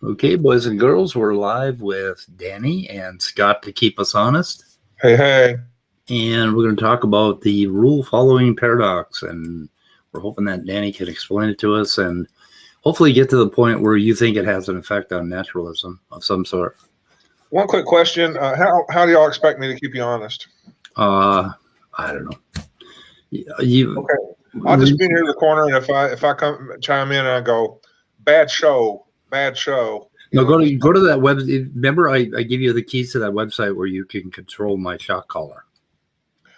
Okay, boys and girls, we're live with Danny and Scott to keep us honest. Hey, hey. And we're going to talk about the rule-following paradox, and we're hoping that Danny can explain it to us and hopefully get to the point where you think it has an effect on naturalism of some sort. One quick question. How do y'all expect me to keep you honest? I don't know. Okay. I'll just be near the corner, and if I come chime in and I go, bad show. No, go to that web. Remember, I give you the keys to that website where you can control my shot caller.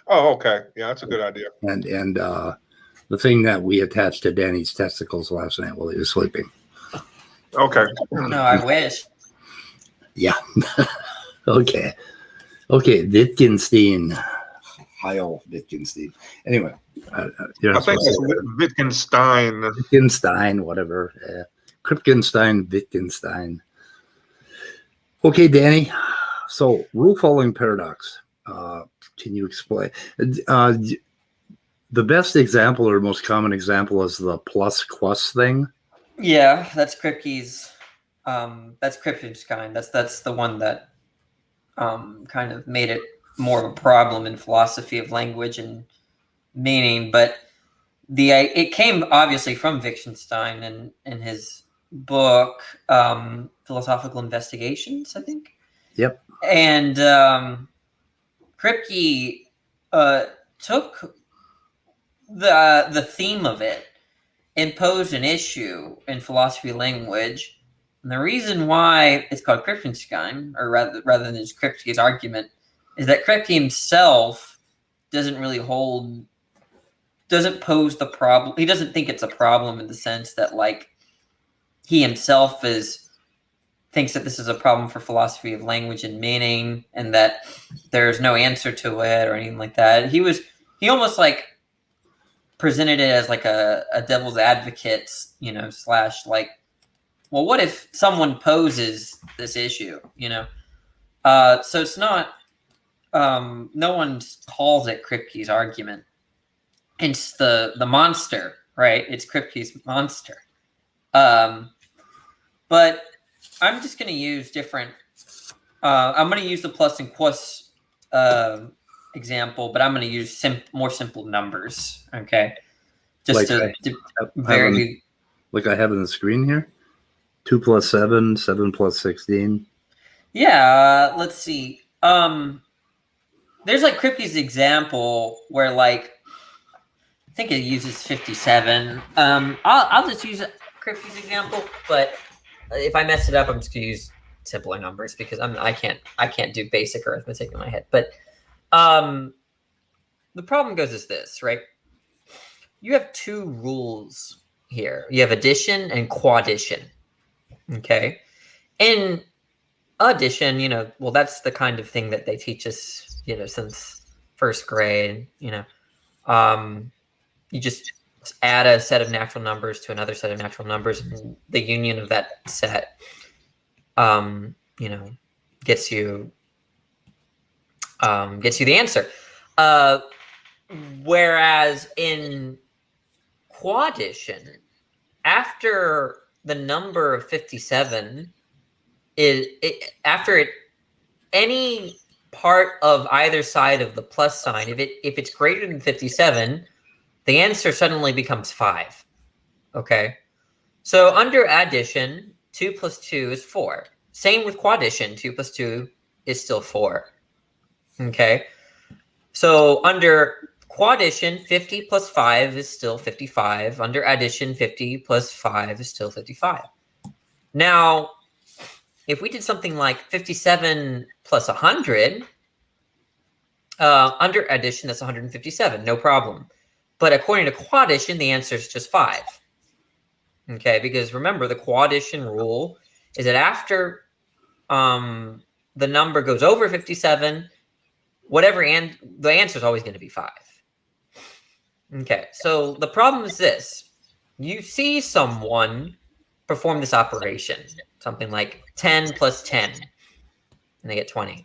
Oh, okay. Yeah, that's a good idea. And the thing that we attached to Danny's testicles last night while he was sleeping. Okay. No, I wish. Yeah. Okay. Wittgenstein. Heil Wittgenstein. Anyway. I think it's Wittgenstein. Wittgenstein, whatever. Wittgenstein. Okay, Danny. So, rule-following paradox. Can you explain? The best example or most common example is the plus-quus thing. Yeah, that's Kripke's. That's Kripke's kind. That's the one that kind of made it more of a problem in philosophy of language and meaning. But it came obviously from Wittgenstein and his book Philosophical Investigations, I think. Yep. And Kripke took the theme of it and posed an issue in philosophy of language. And the reason why it's called Kripkenstein, or rather than just Kripke's argument, is that Kripke himself doesn't pose the problem. He doesn't think it's a problem in the sense that, like, he himself thinks that this is a problem for philosophy of language and meaning, and that there's no answer to it or anything like that. He almost like presented it as like a devil's advocate, / like, well, what if someone poses this issue, So it's not, no one calls it Kripke's argument. It's the monster, right? It's Kripke's monster. But I'm just going to use different, I'm going to use the plus and quus example, but I'm going to use more simple numbers, okay? Just like vary. Like I have on the screen here? 2 plus 7, 7 plus 16. Yeah, let's see. There's like Kripke's example where, like, I think it uses 57. I'll just use Kripke's example, but if I mess it up, I'm just gonna use simpler numbers because I can't do basic arithmetic in my head. But the problem goes as this, right? You have two rules here. You have addition and quaddition. Okay. In addition, well, that's the kind of thing that they teach us, since first grade, You just add a set of natural numbers to another set of natural numbers, and the union of that set, gets you the answer. Whereas in quaddition, after the number of 57 any part of either side of the plus sign, if it's greater than 57, the answer suddenly becomes 5. Okay. So under addition, 2 plus 2 is 4. Same with quaddition, 2 plus 2 is still 4. Okay. So under quaddition, 50 plus 5 is still 55. Under addition, 50 plus 5 is still 55. Now, if we did something like 57 plus 100, under addition, that's 157, no problem. But according to quaddition, the answer is just 5. Okay, because remember the quaddition rule is that after the number goes over 57, the answer is always going to be 5. Okay, so the problem is this. You see someone perform this operation, something like 10 plus 10, and they get 20.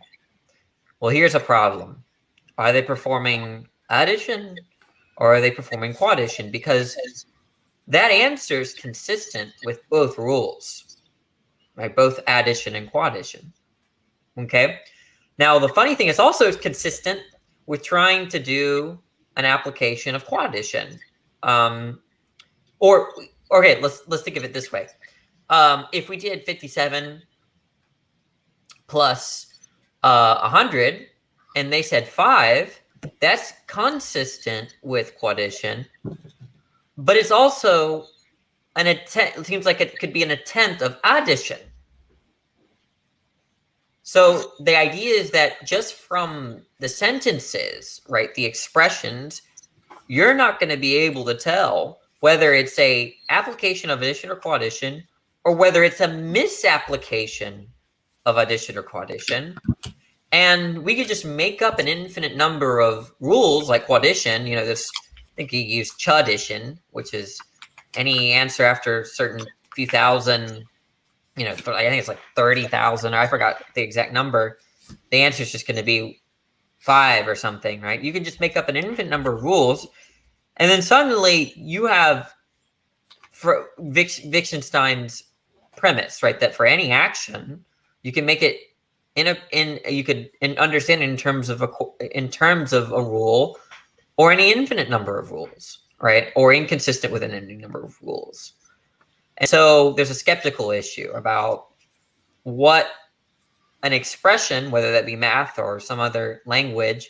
Well, here's a problem. Are they performing addition or are they performing quaddition? Because that answer is consistent with both rules, right? Both addition and quaddition. Okay. Now, the funny thing is also consistent with trying to do an application of quaddition. Okay, let's think of it this way. If we did 57 plus 100, and they said 5, that's consistent with quaddition, but it's also an attempt. It seems like it could be an attempt of addition. So the idea is that just from the sentences, right, the expressions, you're not going to be able to tell whether it's a application of addition or quaddition, or whether it's a misapplication of addition or quaddition. And we could just make up an infinite number of rules like quaddition. You know, I think you use chuddition, which is any answer after a certain few thousand, you know, I think it's like 30,000, or I forgot the exact number. The answer is just going to be 5 or something, right? You can just make up an infinite number of rules, and then suddenly you have Wittgenstein's premise, right? That for any action, you can make it understand it in terms of a rule, or any infinite number of rules, right? Or inconsistent with an any number of rules. And so there's a skeptical issue about what an expression, whether that be math or some other language,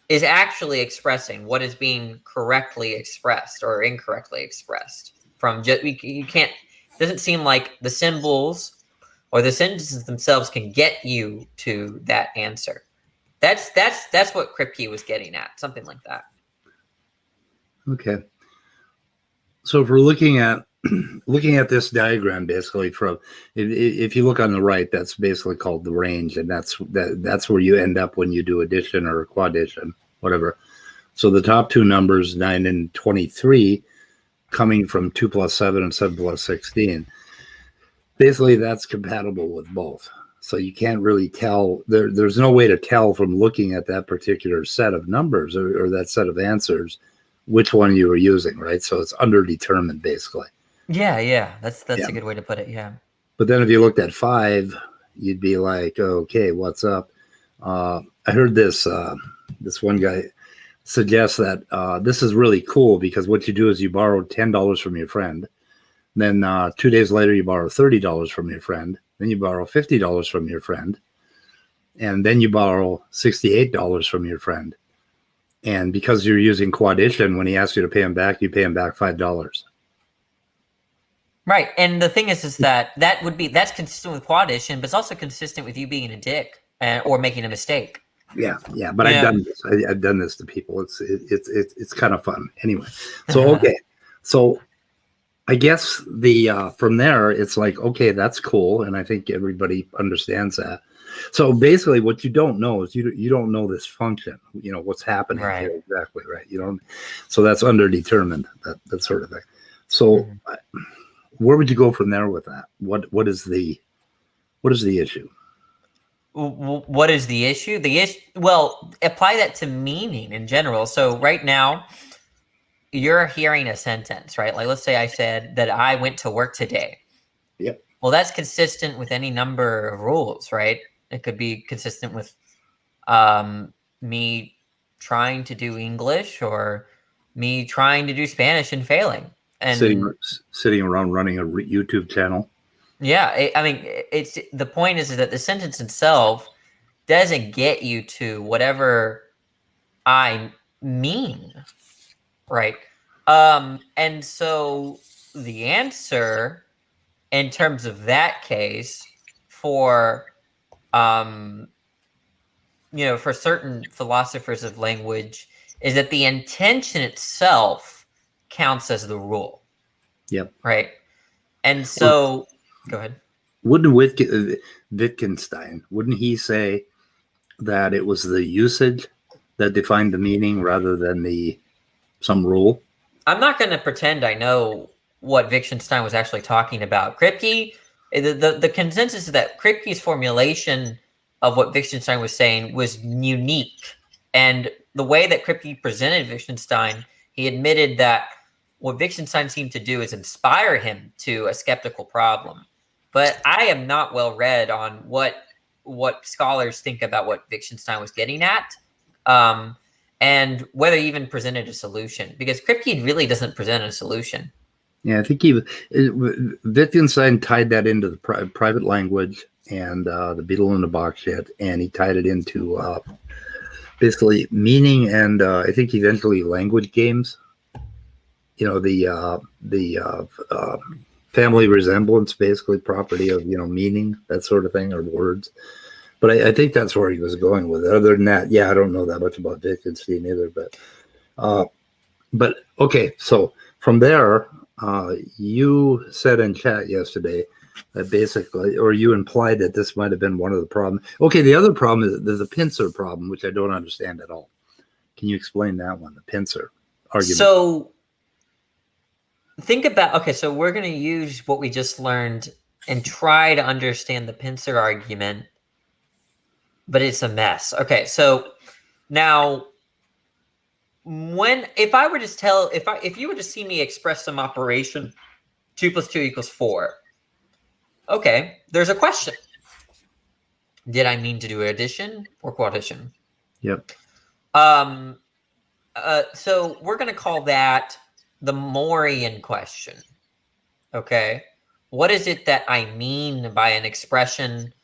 is actually expressing, what is being correctly expressed or incorrectly expressed. You can't. It doesn't seem like the symbols or the sentences themselves can get you to that answer. That's what Kripke was getting at, something like that. Okay. So if we're looking at this diagram, basically, from if you look on the right, that's basically called the range, and that's where you end up when you do addition or quaddition, whatever. So the top two numbers, 9 and 23, coming from 2 plus 7 and 7 plus 16, basically that's compatible with both. So you can't really tell. There's no way to tell from looking at that particular set of numbers or that set of answers which one you were using, right? So it's underdetermined, basically. Yeah, that's a good way to put it. Yeah. But then if you looked at 5, you'd be like, okay, what's up? I heard this one guy suggest that this is really cool, because what you do is you borrow $10 from your friend. Then 2 days later, you borrow $30 from your friend. Then you borrow $50 from your friend. And then you borrow $68 from your friend. And because you're using quaddition, when he asks you to pay him back, you pay him back $5. Right. And the thing is that's consistent with quaddition, but it's also consistent with you being a dick or making a mistake. Yeah. But I've done this. I've done this to people. It's kind of fun. Anyway. So, okay. So I guess from there, it's like, okay, that's cool. And I think everybody understands that. So basically what you don't know is you don't know this function, what's happening here exactly, right? So that's underdetermined, that sort of thing. So where would you go from there with that? What is the issue? What is the issue? Well, apply that to meaning in general. So right now, you're hearing a sentence, right? Like, let's say I said that I went to work today. Yep. Well, that's consistent with any number of rules, right? It could be consistent with me trying to do English, or me trying to do Spanish and failing. And sitting around running a YouTube channel. Yeah, it's the point is that the sentence itself doesn't get you to whatever I mean, right? And so the answer, in terms of that case, for for certain philosophers of language, is that the intention itself counts as the rule. Yep. Right. And so, go ahead. Wouldn't Wittgenstein, wouldn't he say that it was the usage that defined the meaning rather than some rule? I'm not going to pretend I know what Wittgenstein was actually talking about. Kripke, the consensus is that Kripke's formulation of what Wittgenstein was saying was unique. And the way that Kripke presented Wittgenstein, he admitted that what Wittgenstein seemed to do is inspire him to a skeptical problem. But I am not well read on what scholars think about what Wittgenstein was getting at. And whether he even presented a solution, because Kripke really doesn't present a solution. Yeah, I think Wittgenstein tied that into the private language and the beetle in the box shit, and he tied it into basically meaning and I think eventually language games. You know, the family resemblance, basically property of meaning, that sort of thing, or words. But I think that's where he was going with it. Other than that, yeah, I don't know that much about Wittgenstein either. But okay, so from there, you said in chat yesterday that basically, or you implied that this might have been one of the problems. Okay, the other problem is there's a pincer problem, which I don't understand at all. Can you explain that one, the pincer argument? So think about, okay, so we're going to use what we just learned and try to understand the pincer argument. But it's a mess. Okay, so now if you were to see me express some operation, 2 + 2 = 4. Okay, there's a question. Did I mean to do addition or quaddition? Yep. So we're going to call that the Morian question. Okay, what is it that I mean by an expression?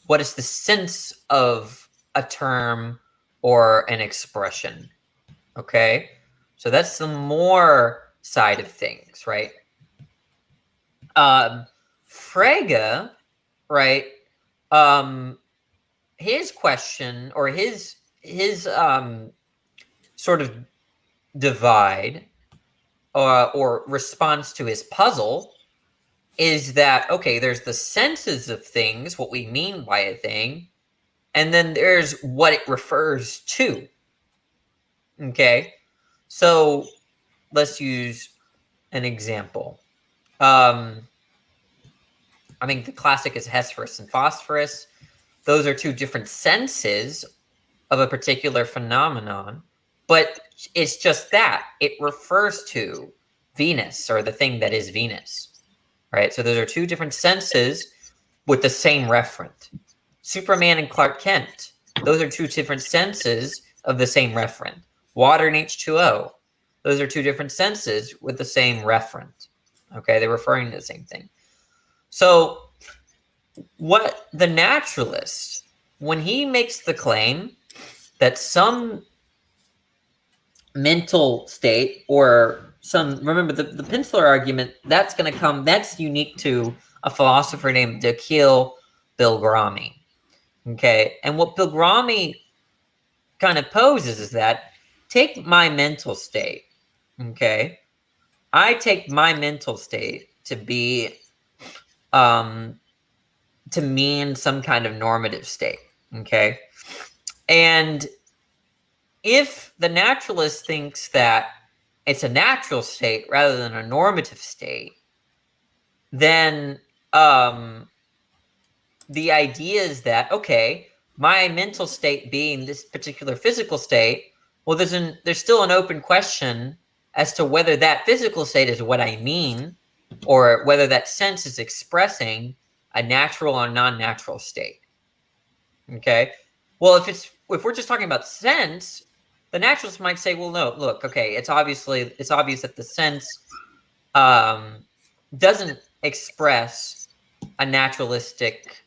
What is the sense of a term or an expression? Okay, so that's the more side of things, right? Frege, right? His question, or his sort of divide or response to his puzzle is that, okay, there's the senses of things, what we mean by a thing, and then there's what it refers to. Okay, so let's use an example. I mean, the classic is Hesperus and Phosphorus. Those are two different senses of a particular phenomenon, but it's just that it refers to Venus, or the thing that is Venus. Right, so those are two different senses with the same referent. Superman and Clark Kent, those are two different senses of the same referent. Water and H2O, those are two different senses with the same referent. Okay, they're referring to the same thing. So what the naturalist, when he makes the claim that some mental state or remember the Peninsula argument, that's going to come, that's unique to a philosopher named Dakhil Bilgrami. Okay, and what Bilgrami kind of poses is that, take my mental state. Okay, I take my mental state to be to mean some kind of normative state. Okay, and if the naturalist thinks that it's a natural state rather than a normative state, then the idea is that, okay, my mental state being this particular physical state, well, there's still an open question as to whether that physical state is what I mean, or whether that sense is expressing a natural or non-natural state. Okay, well, if we're just talking about sense, the naturalist might say, well, no, look, okay, it's obvious that the sense doesn't express a naturalistic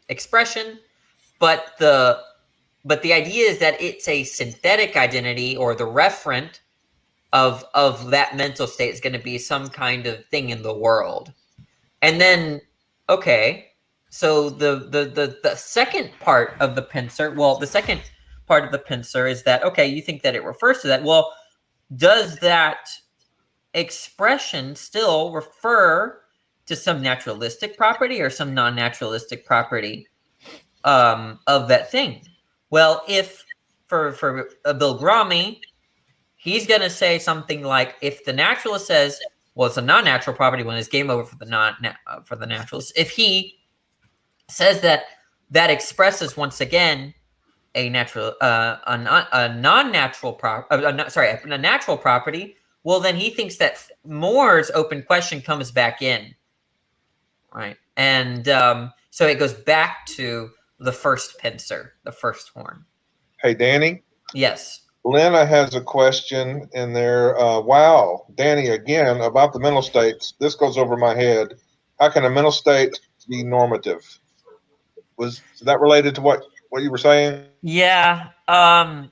expression, but the idea is that it's a synthetic identity, or the referent of that mental state is going to be some kind of thing in the world. And then, okay, so the second part of the pincer, the second part of the pincer is that, okay, you think that it refers to that. Well, does that expression still refer to some naturalistic property or some non-naturalistic property of that thing? Well, if for Bill Grommy, he's going to say something like, if the naturalist says, well, it's a non-natural property when it's game over for the naturalist. If he says that that expresses once again a natural, a non-natural a natural property, well, then he thinks that Moore's open question comes back in, right? And so it goes back to the first pincer, the first horn. Hey, Danny. Yes. Lena has a question in there. Wow, Danny, again, about the mental states. This goes over my head. How can a mental state be normative? Was that related to what you were saying? Yeah. I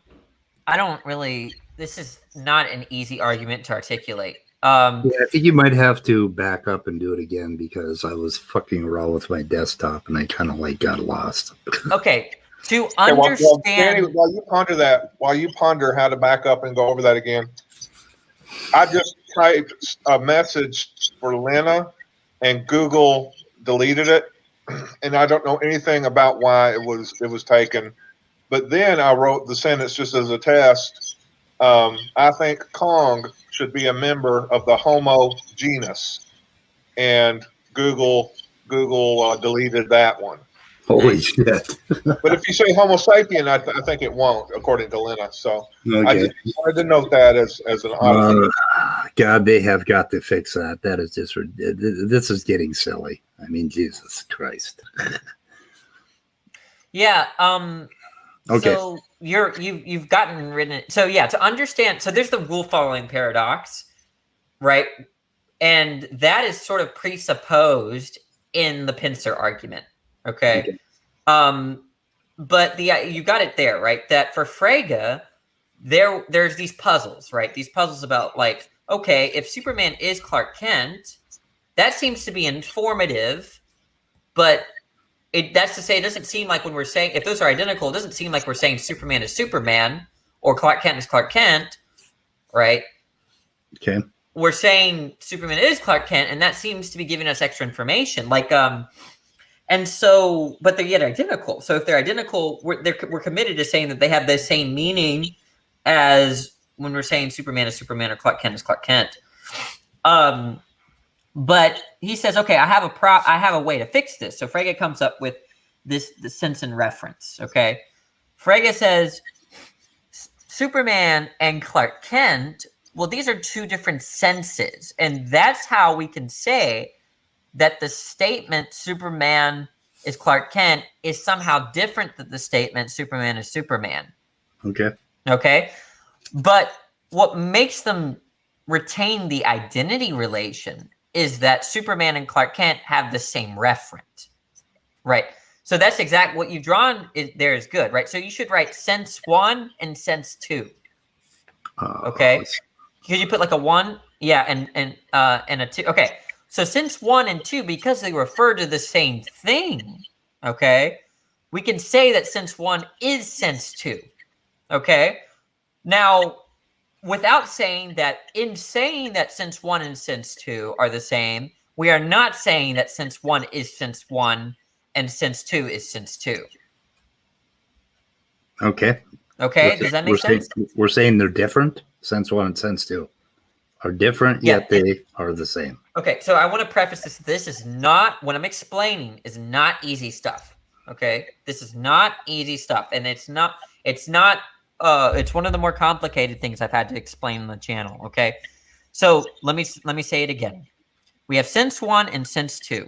don't really. This is not an easy argument to articulate. Yeah, I think you might have to back up and do it again because I was fucking around with my desktop and I kind of like got lost. Okay. To understand, Danny, while you ponder how to back up and go over that again, I just typed a message for Lena, and Google deleted it, and I don't know anything about why it was taken. But then I wrote the sentence just as a test. I think Kong should be a member of the Homo genus, and Google deleted that one. Holy shit. But if you say Homo sapien, I think it won't, according to Lena. So Okay. I just wanted to note that as an odd. God, they have got to fix that. That is just, this is getting silly. I mean, Jesus Christ. yeah. Okay. So you've gotten rid of it. So yeah, to understand. So there's the rule following paradox, right? And that is sort of presupposed in the pincer argument. Okay. But you got it there, right? That for Frege, there's these puzzles, right? These puzzles about like, okay, if Superman is Clark Kent, that seems to be informative, but that's to say, it doesn't seem like when we're saying, if those are identical, it doesn't seem like we're saying Superman is Superman or Clark Kent is Clark Kent, right? Okay. We're saying Superman is Clark Kent, and that seems to be giving us extra information. Like, and so, but they're yet identical. So if they're identical, we're committed to saying that they have the same meaning as when we're saying Superman is Superman or Clark Kent is Clark Kent. But he says, okay, I have a way to fix this. So Frege comes up with the sense and reference. Okay, Frege says Superman and Clark Kent. Well, these are two different senses, and that's how we can say that the statement Superman is Clark Kent is somehow different than the statement Superman is Superman. Okay. Okay. But what makes them retain the identity relation is that Superman and Clark Kent have the same referent. Right. So that's exactly what you've drawn there is good, right? So you should write sense 1 and sense 2. Okay. Could you put like a 1? Yeah, and a 2. Okay. So since 1 and 2, because they refer to the same thing, okay, we can say that sense 1 is sense 2. Okay. Now, without saying that, in saying that sense 1 and sense 2 are the same, we are not saying that sense 1 is sense 1 and sense 2 is sense 2. Okay. Okay. Does that make sense? We're saying they're different. Sense 1 and sense 2 are different, yet they are the same. Okay, so I want to preface this. This is not, what I'm explaining is not easy stuff. Okay, this is not easy stuff, and it's one of the more complicated things I've had to explain on the channel. Okay, so let me say it again. We have sense 1 and sense 2.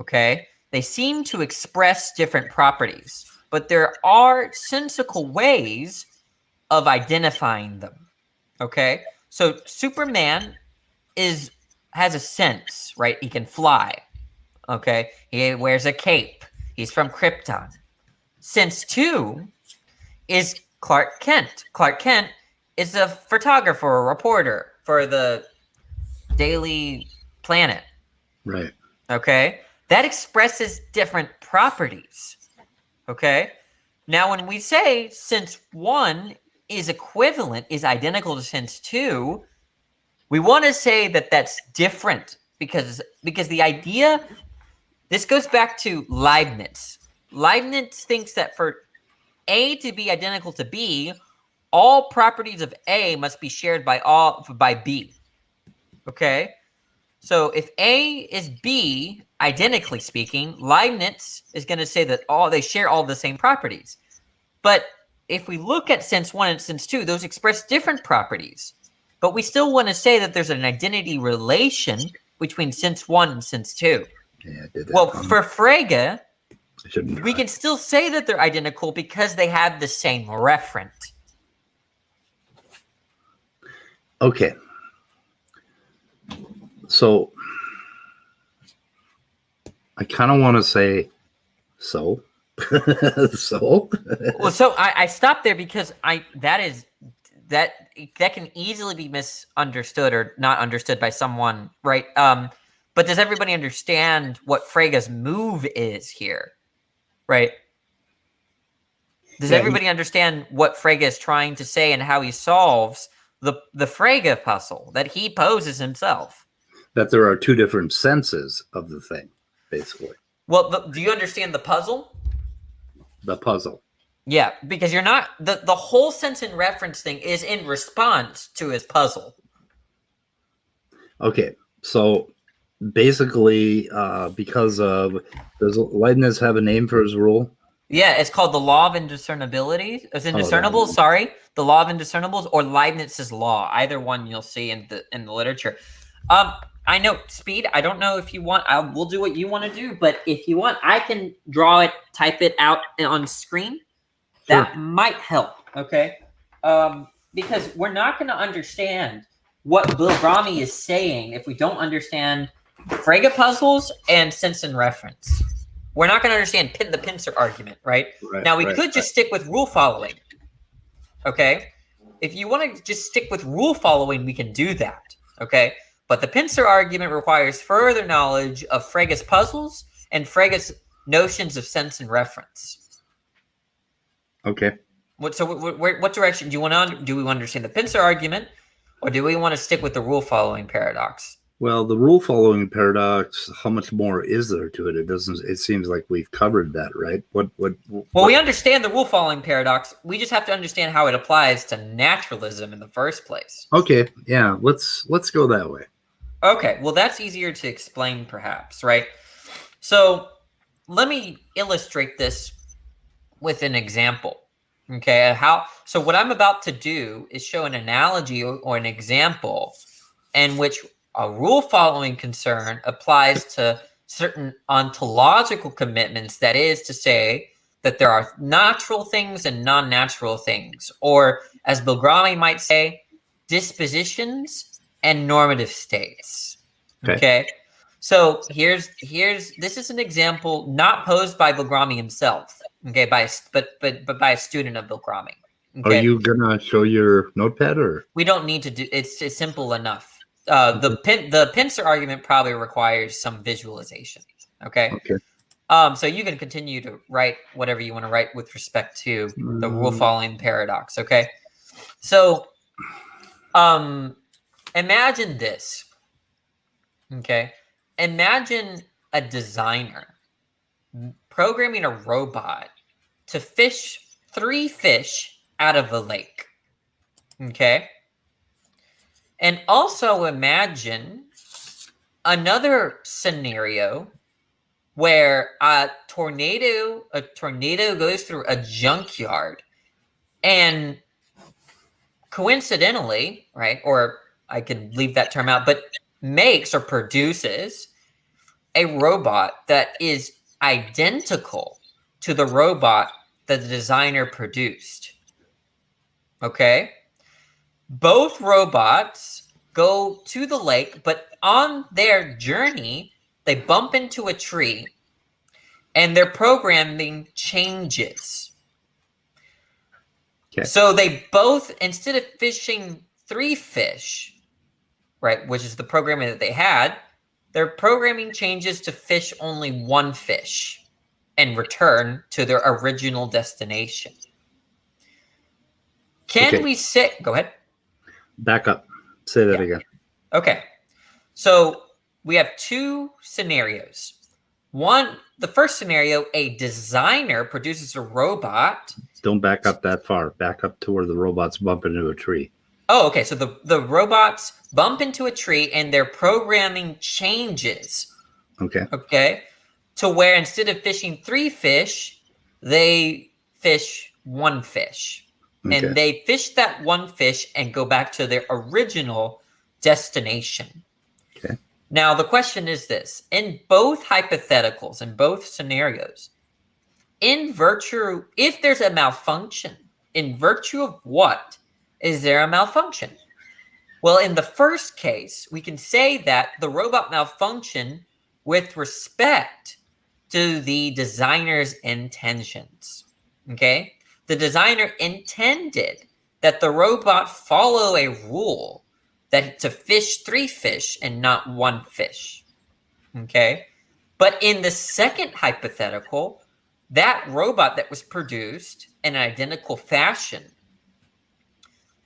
Okay, they seem to express different properties, but there are sensical ways of identifying them. Okay, so Superman has a sense, right? He can fly. Okay, he wears a cape. He's from Krypton. Sense 2 is Clark Kent. Clark Kent is a photographer, a reporter for the Daily Planet. Right. Okay, that expresses different properties. Okay, now when we say sense 1 is equivalent, is identical to sense 2, We want to say that that's different because the idea, this goes back to Leibniz. Leibniz thinks that for A to be identical to B, all properties of A must be shared by B. Okay? So if A is B, identically speaking, Leibniz is going to say that they share all the same properties. But if we look at sense 1 and sense 2, those express different properties. But we still want to say that there's an identity relation between sense 1 and sense 2. Yeah, I did that. Well, for Frege, we we can still say that they're identical because they have the same referent. Okay. So I kind of want to say so. So Well, so I stopped there because that can easily be misunderstood or not understood by someone, right? But does everybody understand what Frege's move is here, right? Does everybody understand what Frege is trying to say and how he solves the Frege puzzle that he poses himself? That there are two different senses of the thing, basically. Well, do you understand the puzzle? The puzzle. Yeah, because you're not the whole sense and reference thing is in response to his puzzle. Okay, so basically, because of does Leibniz have a name for his rule? Yeah, it's called the law of indiscernibility. It's indiscernible. Sorry, the law of indiscernibles or Leibniz's law. Either one you'll see in the literature. I know, Speed. I don't know if you want. We'll do what you want to do, but if you want, I can draw it, type it out on screen. That might help. Okay, because we're not going to understand what Bilgrami is saying if we don't understand Frege puzzles and sense and reference. We're not going to understand the pincer argument, right? Now, we could just stick with rule following, okay? If you want to just stick with rule following, we can do that, okay? But the pincer argument requires further knowledge of Frege's puzzles and Frege's notions of sense and reference. Okay. What direction do you want to? Do we want to understand the pincer argument, or do we want to stick with the rule following paradox? Well, the rule following paradox, how much more is there to it? It seems like we've covered that, right? Well, we understand the rule following paradox. We just have to understand how it applies to naturalism in the first place. Okay. Yeah, let's go that way. Okay. Well, that's easier to explain perhaps, right? So, let me illustrate this with an example. Okay? So what I'm about to do is show an analogy or an example in which a rule-following concern applies to certain ontological commitments, that is to say that there are natural things and non-natural things, or as Bilgrami might say, dispositions and normative states. Okay? So this is an example not posed by Bilgrami himself, okay, but by a student of Bilgrami. Okay? Are you gonna show your notepad or? We don't need to do it's simple enough. The pincer argument probably requires some visualization. Okay. So you can continue to write whatever you want to write with respect to the rule following paradox. Okay. So, imagine this. Okay. Imagine a designer programming a robot to fish 3 fish out of a lake. Okay. And also imagine another scenario where a tornado goes through a junkyard and coincidentally, right, or I can leave that term out, but makes or produces a robot that is identical to the robot that the designer produced. Okay? Both robots go to the lake, but on their journey, they bump into a tree and their programming changes. Okay. So they both, instead of fishing 3 fish, right, which is the programming that they had, their programming changes to fish only 1 fish and return to their original destination. Can we say, go ahead. Back up. Say that again. Okay. So we have two scenarios. One, the first scenario, a designer produces a robot. Don't back up that far. Back up to where the robots bump into a tree. Oh, okay. So the robots bump into a tree and their programming changes. Okay. Okay. To where instead of fishing 3 fish, they fish 1 fish. Okay. And they fish that 1 fish and go back to their original destination. Okay. Now, the question is this. In both hypotheticals, in both scenarios, in virtue, if there's a malfunction, in virtue of what is there a malfunction? Well, in the first case, we can say that the robot malfunctioned with respect to the designer's intentions. Okay? The designer intended that the robot follow a rule that to fish 3 fish and not 1 fish. Okay? But in the second hypothetical, that robot that was produced in an identical fashion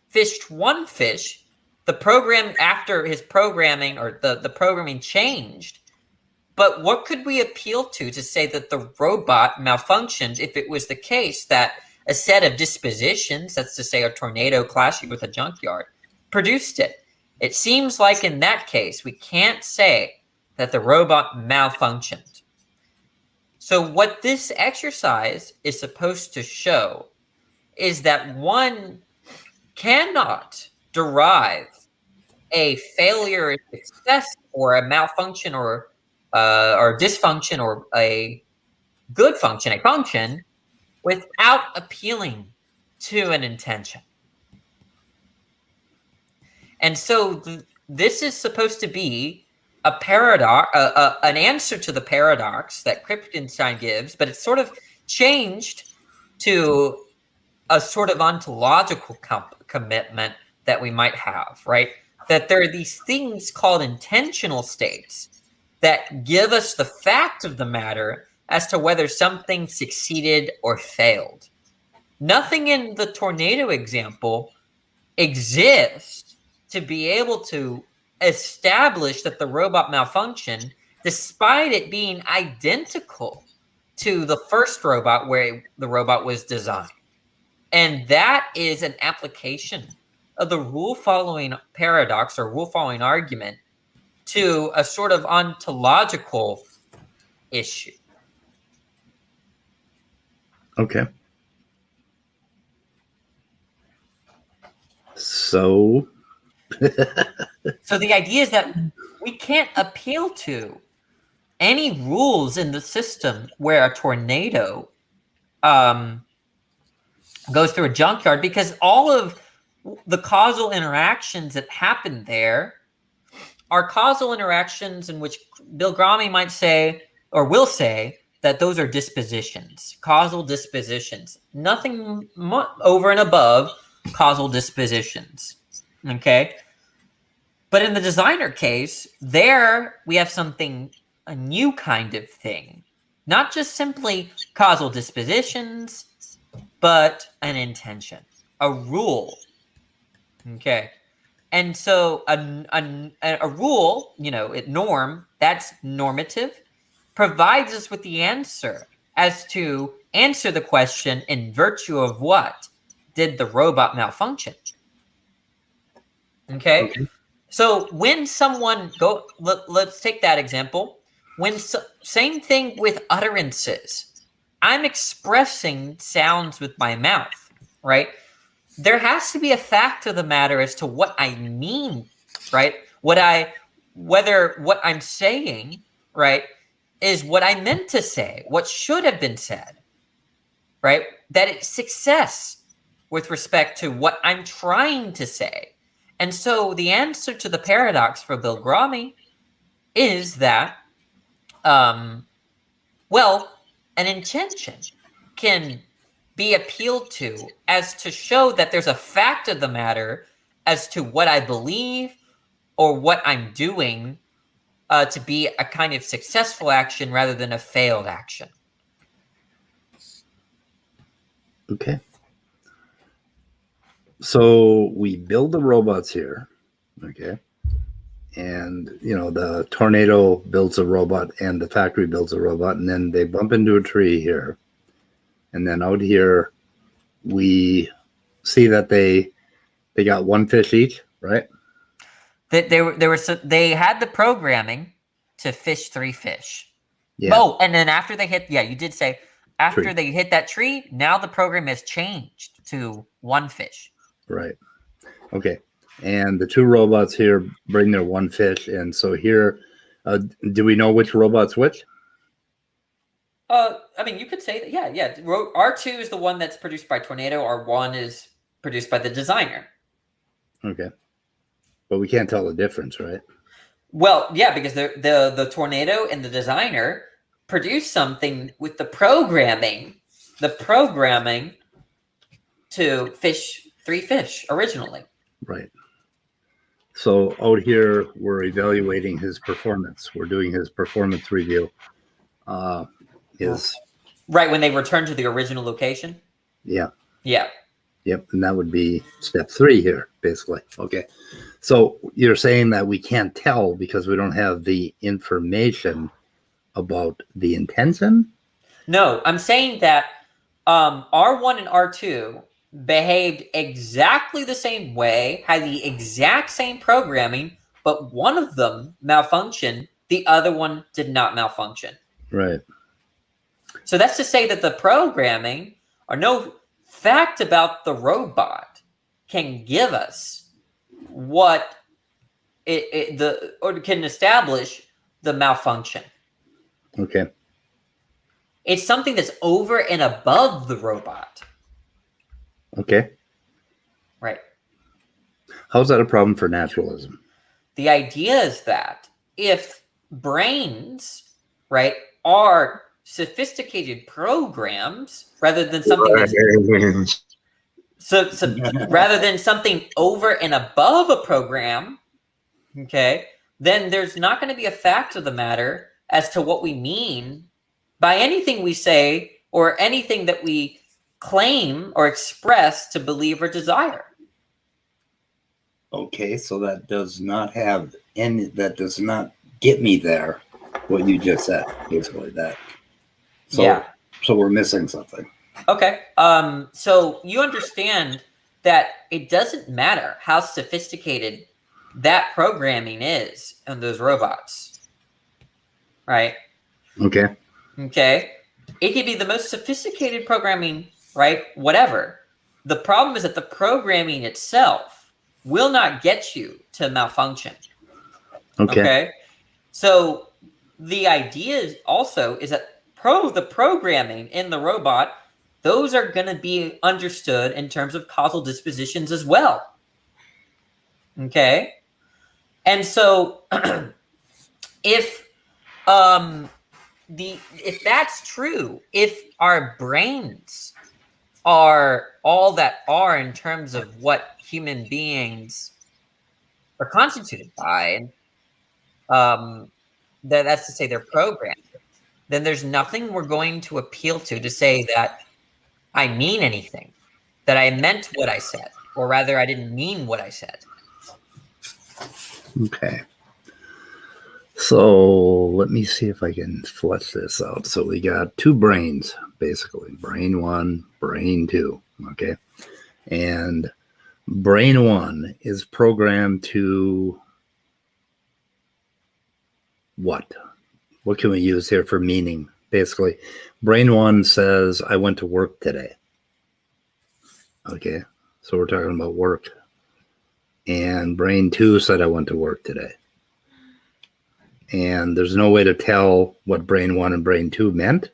fished 1 fish. The program, after his programming, or the programming changed. But what could we appeal to say that the robot malfunctioned if it was the case that a set of dispositions, that's to say a tornado clashing with a junkyard, produced it? It seems like in that case, we can't say that the robot malfunctioned. So what this exercise is supposed to show is that one cannot derive a failure, a success, or a malfunction, or dysfunction, or a good function, a function, without appealing to an intention. And so this is supposed to be a paradox, an answer to the paradox that Kripke gives, but it's sort of changed to a sort of ontological commitment that we might have, right? That there are these things called intentional states that give us the fact of the matter as to whether something succeeded or failed. Nothing in the tornado example exists to be able to establish that the robot malfunctioned, despite it being identical to the first robot where the robot was designed. And that is an application of the rule-following paradox or rule-following argument to a sort of ontological issue. Okay. So the idea is that we can't appeal to any rules in the system where a tornado goes through a junkyard, because all of the causal interactions that happen there are causal interactions in which Bill Grommy might say, or will say, that those are dispositions, causal dispositions, nothing over and above causal dispositions. Okay. But in the designer case, there we have a new kind of thing, not just simply causal dispositions, but an intention, a rule. Okay. And so a rule, norm, that's normative, provides us with the answer as to answer the question, in virtue of what did the robot malfunction? Okay. So when someone let's take that example. Same thing with utterances. I'm expressing sounds with my mouth, right? There has to be a fact of the matter as to what I mean, right? Whether what I'm saying, right, is what I meant to say, what should have been said, right? That it's success with respect to what I'm trying to say. And so the answer to the paradox for Bill Grommy is that, an intention can be appealed to as to show that there's a fact of the matter as to what I believe or what I'm doing to be a kind of successful action rather than a failed action. Okay. So we build the robots here. Okay. and the tornado builds a robot and the factory builds a robot, and then they bump into a tree here, and then out here we see that they got one fish each, right? They had the programming to fish 3 fish. Yeah. Oh, and then after they hit, you did say after Tree. they hit that tree, now the program has changed to 1 fish. Right. Okay. And the 2 robots here bring their 1 fish, and so here, do we know which robot's which? I mean, you could say that. Yeah. R2 is the one that's produced by Tornado. R1 is produced by the designer. Okay. But we can't tell the difference, right? Well, yeah, because the Tornado and the designer produced something with the programming to fish 3 fish originally. Right. So out here, we're evaluating his performance. We're doing his performance review. Right, when they return to the original location? Yeah. Yeah. Yep. And that would be step 3 here, basically. Okay. So you're saying that we can't tell because we don't have the information about the intention? No, I'm saying that R1 and R2 behaved exactly the same way, had the exact same programming, but one of them malfunctioned, the other one did not malfunction. Right. So that's to say that the programming or no fact about the robot can give us what or can establish the malfunction. Okay. It's something that's over and above the robot. Okay. Right. How's that a problem for naturalism? The idea is that if brains, right, are sophisticated programs rather than something that's rather than something over and above a program, okay, then there's not going to be a fact of the matter as to what we mean by anything we say or anything that we claim or express to believe or desire. Okay, so that does not get me there, what you just said, basically that. So, Yeah. So we're missing something. Okay. So you understand that it doesn't matter how sophisticated that programming is in those robots. Right? Okay. Okay. It could be the most sophisticated programming, right? Whatever. The problem is that the programming itself will not get you to malfunction. Okay. So the idea is also is that the programming in the robot, those are going to be understood in terms of causal dispositions as well. Okay. And so if that's true, if our brains are all that are in terms of what human beings are constituted by, that's to say they're programmed, then there's nothing we're going to appeal to say that I mean anything, that I meant what I said, or rather I didn't mean what I said. Okay. So let me see if I can flesh this out. So we got 2 brains, basically. Brain 1, brain 2. Okay. And brain 1 is programmed to what? What can we use here for meaning? Basically, brain 1 says, I went to work today. Okay. So we're talking about work. And brain 2 said, I went to work today. And there's no way to tell what brain 1 and brain 2 meant?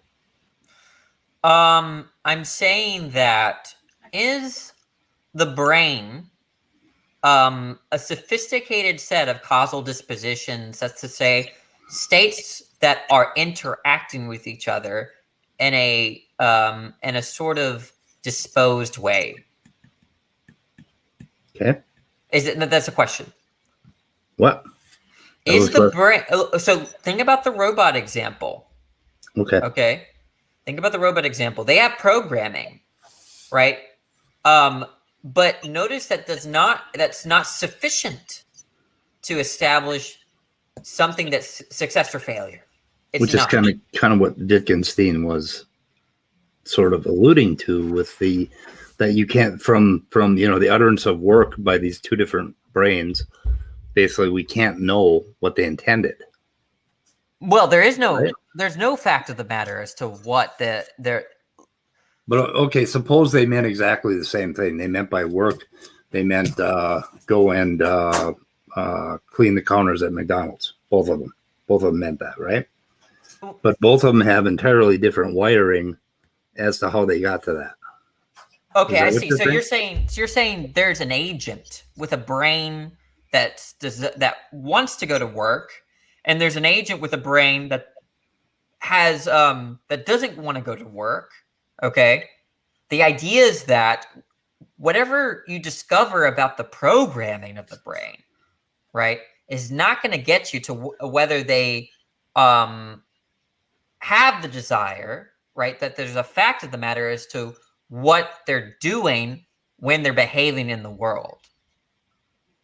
I'm saying that is the brain a sophisticated set of causal dispositions, that's to say states that are interacting with each other in a sort of disposed way. Okay. That's a question. What? Is the brain, so think about the robot example. Okay. Think about the robot example. They have programming, right? But notice that's not sufficient to establish something that's success or failure. It's which is not. kind of what Wittgenstein was sort of alluding to with that you can't from the utterance of work by these two different brains. Basically, we can't know what they intended. Well, there's no fact of the matter as to what they're. But okay, suppose they meant exactly the same thing. They meant by work, they meant go and clean the counters at McDonald's. Both of them meant that, right? But both of them have entirely different wiring as to how they got to that. Okay, I see. So you're saying there's an agent with a brain that wants to go to work, and there's an agent with a brain that has that doesn't want to go to work. Okay, the idea is that whatever you discover about the programming of the brain, right, is not going to get you to whether they have the desire, right? That there's a fact of the matter as to what they're doing when they're behaving in the world,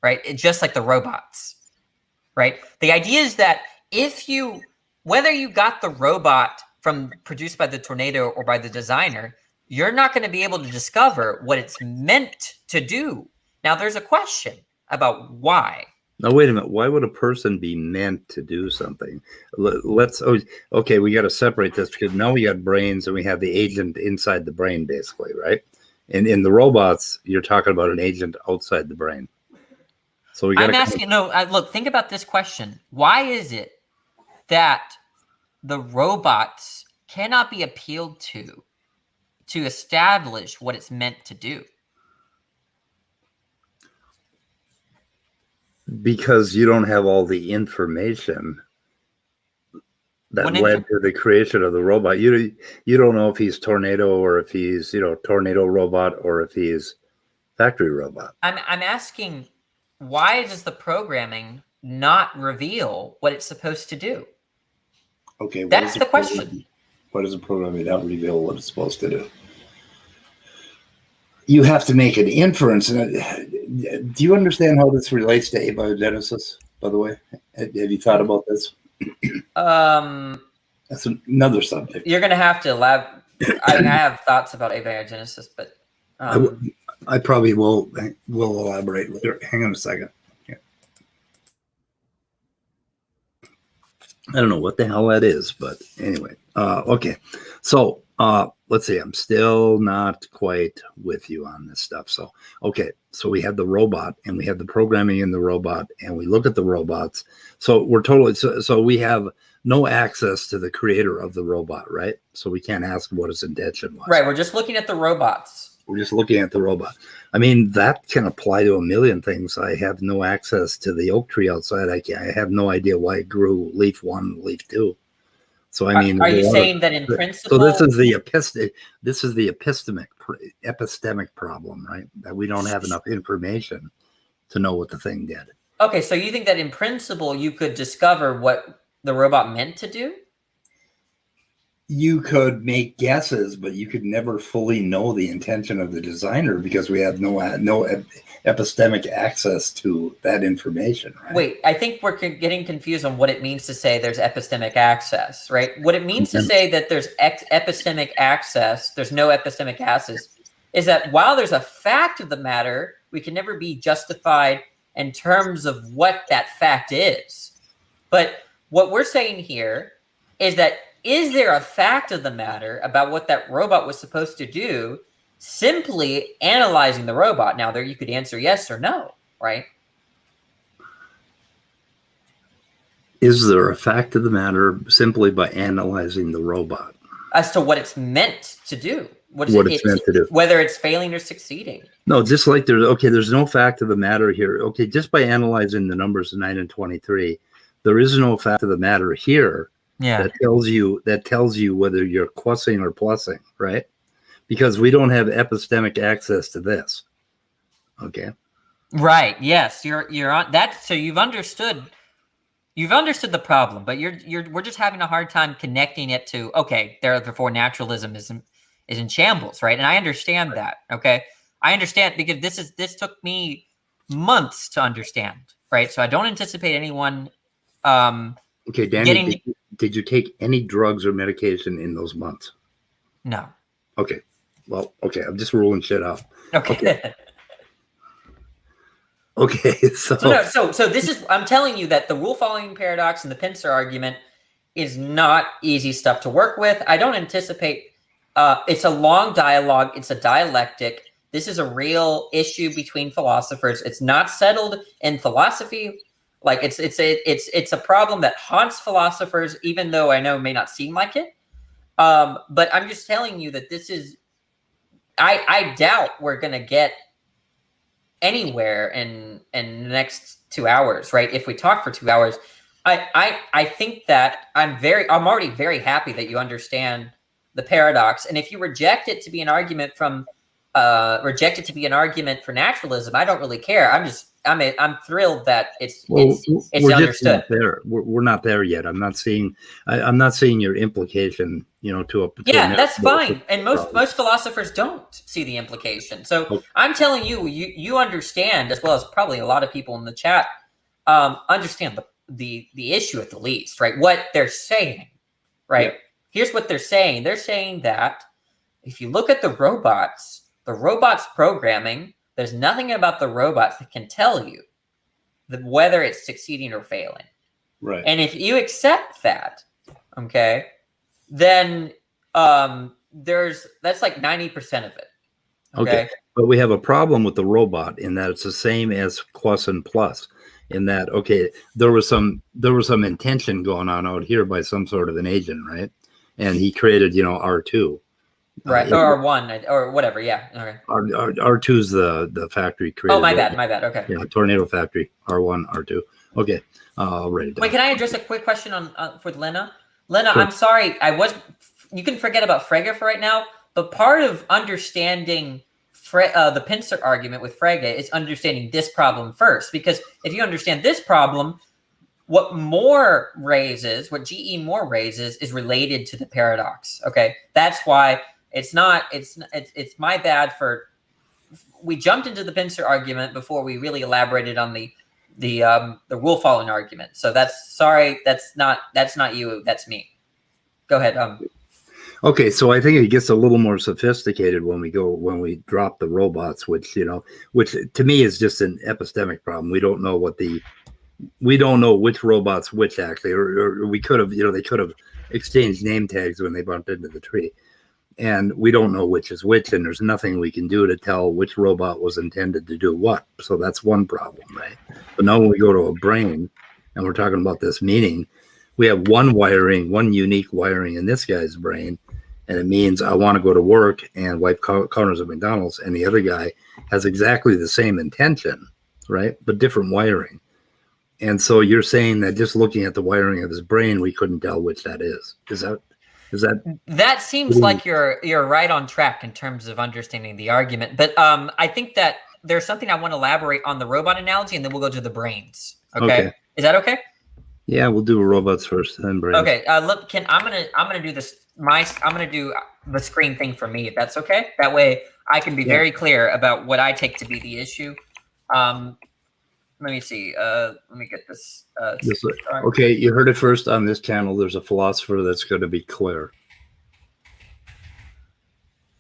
right? Just like the robots, right? The idea is that whether you got the robot produced by the tornado or by the designer, you're not going to be able to discover what it's meant to do. Now, there's a question about why. Now, wait a minute. Why would a person be meant to do something? Okay, we got to separate this because now we got brains and we have the agent inside the brain, basically, right? And in the robots, you're talking about an agent outside the brain. So I'm asking. Look, think about this question. Why is it that the robots cannot be appealed to establish what it's meant to do? Because you don't have all the information that led to the creation of the robot. You don't know if he's tornado or if he's tornado robot or if he's factory robot. I'm asking, why does the programming not reveal what it's supposed to do? Okay, that's the question. Why does the programming not reveal what it's supposed to do? You have to make an inference. Do you understand how this relates to abiogenesis, by the way? Have you thought about this? That's another subject. You're going to have to elaborate. I have thoughts about abiogenesis, but I probably will elaborate later. Hang on a second. Yeah. I don't know what the hell that is, but anyway. Okay. So let's see. I'm still not quite with you on this stuff. So, okay. So we have the robot and we have the programming in the robot and we look at the robots. So we're totally, so we have no access to the creator of the robot, right? So we can't ask what his intention was. Right. We're just looking at the robots. We're just looking at the robot. I mean, that can apply to a million things. I have no access to the oak tree outside. I have no idea why it grew leaf 1, leaf 2. So I mean, are you saying that in principle? So this is the epistemic problem, right? That we don't have enough information to know what the thing did. Okay, so you think that in principle you could discover what the robot meant to do? You could make guesses, but you could never fully know the intention of the designer because we have no epistemic access to that information, right? Wait, I think we're getting confused on what it means to say there's epistemic access, right? What it means to say that there's epistemic access, there's no epistemic access, is that while there's a fact of the matter, we can never be justified in terms of what that fact is. But what we're saying here is that is there a fact of the matter about what that robot was supposed to do simply analyzing the robot? Now, there you could answer yes or no, right? Is there a fact of the matter simply by analyzing the robot? As to what it's meant to do. What it's meant to do. Whether it's failing or succeeding. No, just like there's no fact of the matter here. Okay, just by analyzing the numbers 9 and 23, there is no fact of the matter here. Yeah. That tells you whether you're quassing or plussing, right? Because we don't have epistemic access to this. Okay. Right. Yes, you're on that. So you've understood the problem, but we're just having a hard time connecting it to therefore naturalism is in shambles, right? And I understand that. Okay, I understand because this took me months to understand. right? So I don't anticipate anyone Okay, Danny, getting did you take any drugs or medication in those months? no. Okay. Well, okay, I'm just ruling shit out. Okay. Okay, so So this is I'm telling you that the rule following paradox and the pincer argument is not easy stuff to work with. I don't anticipate it's a long dialogue, it's a dialectic. This is a real issue between philosophers. It's not settled in philosophy. Like it's a problem that haunts philosophers, even though I know it may not seem like it. But I'm just telling you that this is I doubt we're gonna get anywhere in the next 2 hours, right? If we talk for 2 hours, I think that I'm already very happy that you understand the paradox. And if you reject it to be an argument from reject it to be an argument for naturalism, I don't really care. I'm thrilled that it's we're understood. just not there. We're not there yet. I'm not seeing your implication, to Yeah, a that's fine. And problem. most philosophers don't see the implication. So Okay. I'm telling you understand, as well as probably a lot of people in the chat, understand the issue at the least, right? What they're saying, right? Yeah. Here's what they're saying. They're saying that if you look at the robots programming, there's nothing about the robots that can tell you whether it's succeeding or failing. Right. And if you accept that, okay, then that's like 90% of it. Okay. But we have a problem with the robot in that it's the same as Quas and Plus, in that there was some intention going on out here by some sort of an agent, right? And he created R2. Right. Or R1 or whatever. Yeah. Okay. R2 is the factory created. Oh, my bad. Okay. Yeah, Tornado Factory. R1, R2. Okay. I'll write it down. Wait, can I address a quick question for Lena? Lena, Sure. I'm sorry. You can forget about Frege for right now, but part of understanding the pincer argument with Frege is understanding this problem first. Because if you understand this problem, what GE Moore raises is related to the paradox. Okay. That's why it's my bad we jumped into the pincer argument before we really elaborated on the rule following argument. So that's not you, that's me. Go ahead. Okay, so I think it gets a little more sophisticated when we drop the robots, which to me is just an epistemic problem. We don't know which robots which actually, or we could have, they could have exchanged name tags when they bumped into the tree, and we don't know which is which, and there's nothing we can do to tell which robot was intended to do what. So that's one problem, right? But now when we go to a brain and we're talking about this meaning, we have one unique wiring in this guy's brain, and it means I want to go to work and wipe counters at McDonald's, and the other guy has exactly the same intention, right? But different wiring. And so you're saying that just looking at the wiring of his brain, we couldn't tell which that is. That seems like you're right on track in terms of understanding the argument. But I think that there's something I want to elaborate on the robot analogy, and then we'll go to the brains. Okay. Is that okay? Yeah, we'll do robots first, then brains. Okay. Look, I'm gonna do this. I'm gonna do the screen thing for me, if that's okay. That way, I can be very clear about what I take to be the issue. Let me see. Let me get this. Okay, you heard it first on this channel. There's a philosopher that's going to be clear.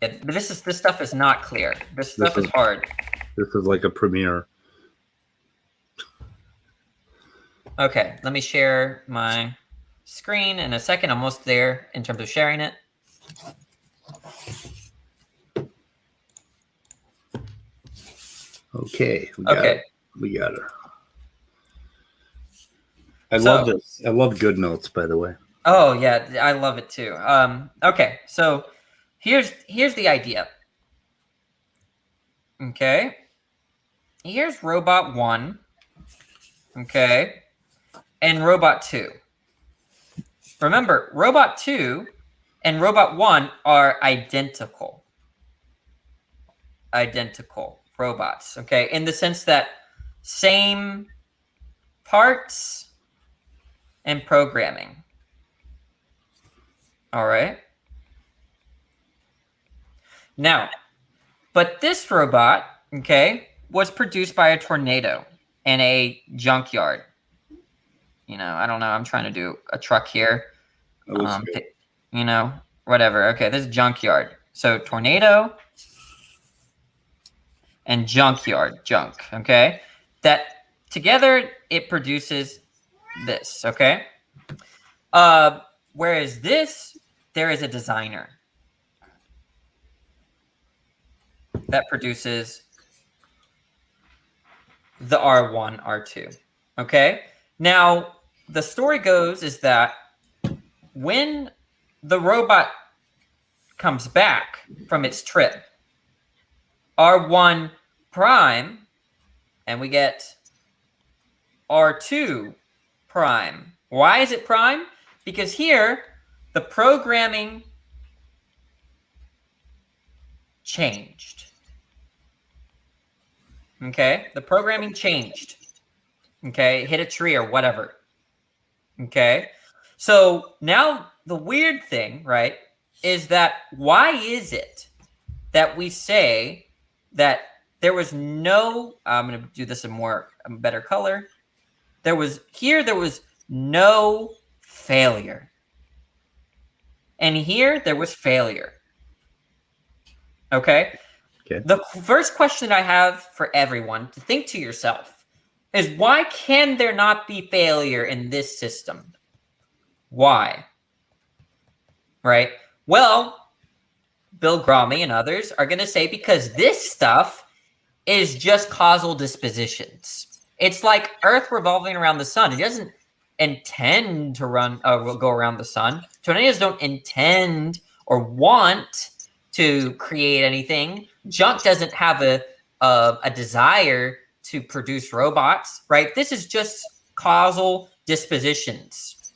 Yeah, but this stuff is not clear. This stuff is hard. This is like a premiere. Okay, let me share my screen in a second. I'm almost there in terms of sharing it. Okay. We got her. I love this. I love good notes, by the way. Oh yeah, I love it too. Okay, so here's the idea. Okay, here's robot 1. Okay, and robot 2. Remember, robot 2 and robot 1 are identical robots. Okay, in the sense that same parts and programming. All right. Now, but this robot, okay, was produced by a tornado. in a junkyard. I don't know. I'm trying to do a truck here. That looks good. Whatever. Okay, this is junkyard. So tornado and junkyard, junk. Okay, that together it produces this. Okay. Whereas this, there is a designer that produces the R1, R2. Okay. Now, the story goes is that when the robot comes back from its trip, R1 prime, and we get R2 prime. Why is it prime? Because here, the programming changed. Okay? The programming changed. Okay? Hit a tree or whatever. Okay? So now the weird thing, right, is that why is it that we say that there was no, I'm going to do this in a better color. There was no failure. And here there was failure. Okay? The first question I have for everyone to think to yourself is, why can there not be failure in this system? Why? Right? Well, Bill Grommy and others are going to say because this stuff is just causal dispositions. It's like Earth revolving around the sun. It doesn't intend to go around the sun. Tornadoes don't intend or want to create anything. Junk doesn't have a desire to produce robots, right? This is just causal dispositions.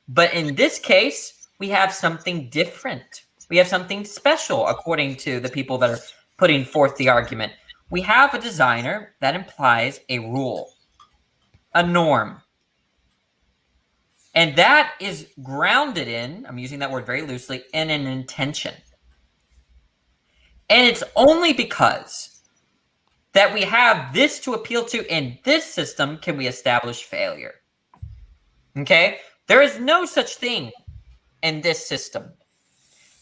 But in this case, we have something different. We have something special, according to the people that are putting forth the argument. We have a designer that implies a rule, a norm. And that is grounded in, I'm using that word very loosely, in an intention. And it's only because that we have this to appeal to in this system can we establish failure. Okay? There is no such thing in this system.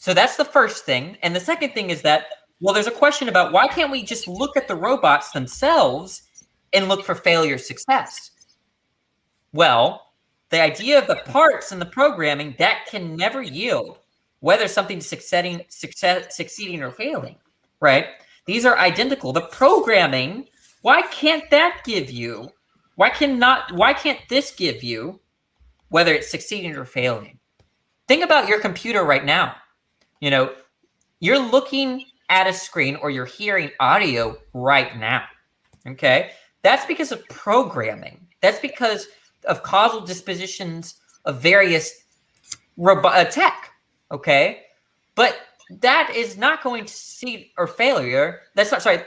So that's the first thing. And the second thing is that, well, there's a question about why can't we just look at the robots themselves and look for failure success? Well, the idea of the parts and the programming, that can never yield whether something's succeeding or failing, right? These are identical. The programming, why can't this give you whether it's succeeding or failing? Think about your computer right now. You're looking at a screen or you're hearing audio right now. Okay? That's because of programming. That's because of causal dispositions of various tech. Okay? But that is not going to succeed or failure.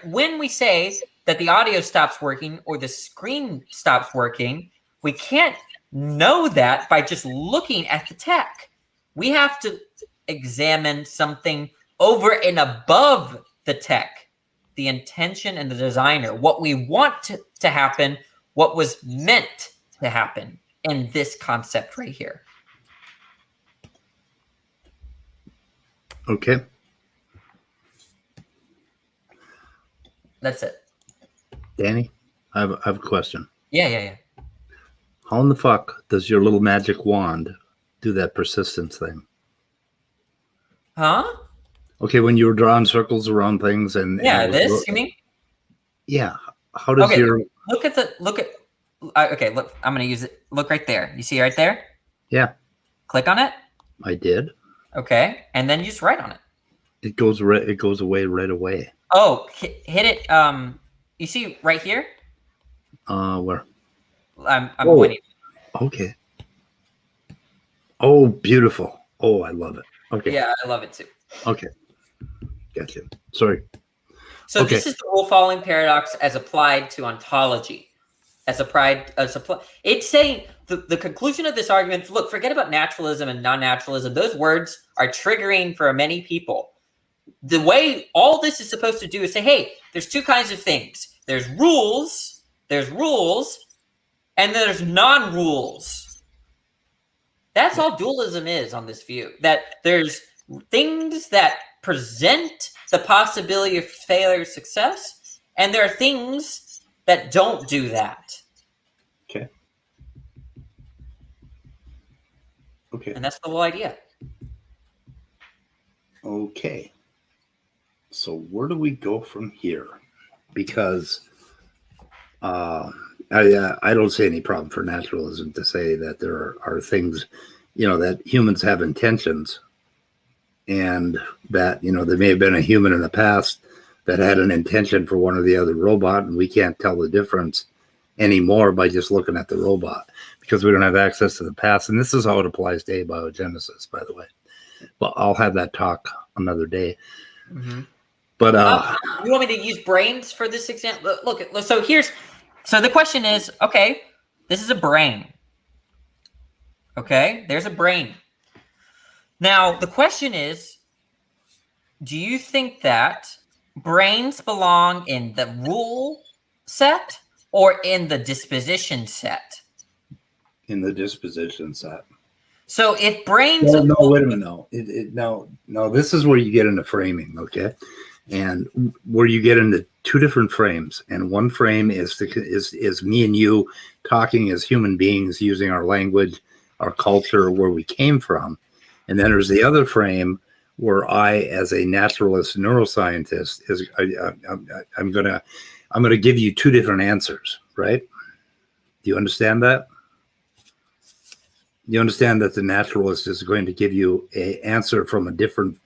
When we say that the audio stops working or the screen stops working, we can't know that by just looking at the tech. We have to examine something over and above the tech, the intention and the designer, what we want to happen, what was meant to happen in this concept right here. Okay. That's it. Danny, I have a question. Yeah. How in the fuck does your little magic wand do that persistence thing? Huh? Okay, when you were drawing circles around things and this, you mean? Yeah. How does your okay, look, I'm going to use it. Look right there. You see right there? Yeah. Click on it. I did. Okay, and then you just write on it. It goes away right away. Oh, hit it. You see right here? Where? I'm pointing. Okay. Oh, beautiful. Oh, I love it. Okay. Yeah, I love it too. Okay. Gotcha. Sorry. So this is the rule following paradox as applied to ontology. It's saying the conclusion of this argument, look, forget about naturalism and non-naturalism. Those words are triggering for many people. The way all this is supposed to do is say, hey, there's two kinds of things. There's rules There's rules, and there's non-rules. That's all dualism is on this view. That there's things that present the possibility of failure or success, and there are things that don't do that. Okay. Okay. And that's the whole idea. Okay. So where do we go from here? Because I don't see any problem for naturalism to say that there are things, that humans have intentions, and that, there may have been a human in the past that had an intention for one or the other robot, and we can't tell the difference anymore by just looking at the robot because we don't have access to the past. And this is how it applies to abiogenesis, by the way. But I'll have that talk another day. Mm-hmm. But you want me to use brains for this example? Look, so the question is, okay, this is a brain. Okay, there's a brain. Now, the question is, do you think that brains belong in the rule set or in the disposition set? In the disposition set. So if brains... No, wait a minute. No, this is where you get into framing, okay? And where you get into two different frames. And one frame is me and you talking as human beings using our language, our culture, where we came from. And then there's the other frame where I, as a naturalist neuroscientist, I'm gonna give you two different answers, right? Do you understand that? You understand that the naturalist is going to give you an answer from a different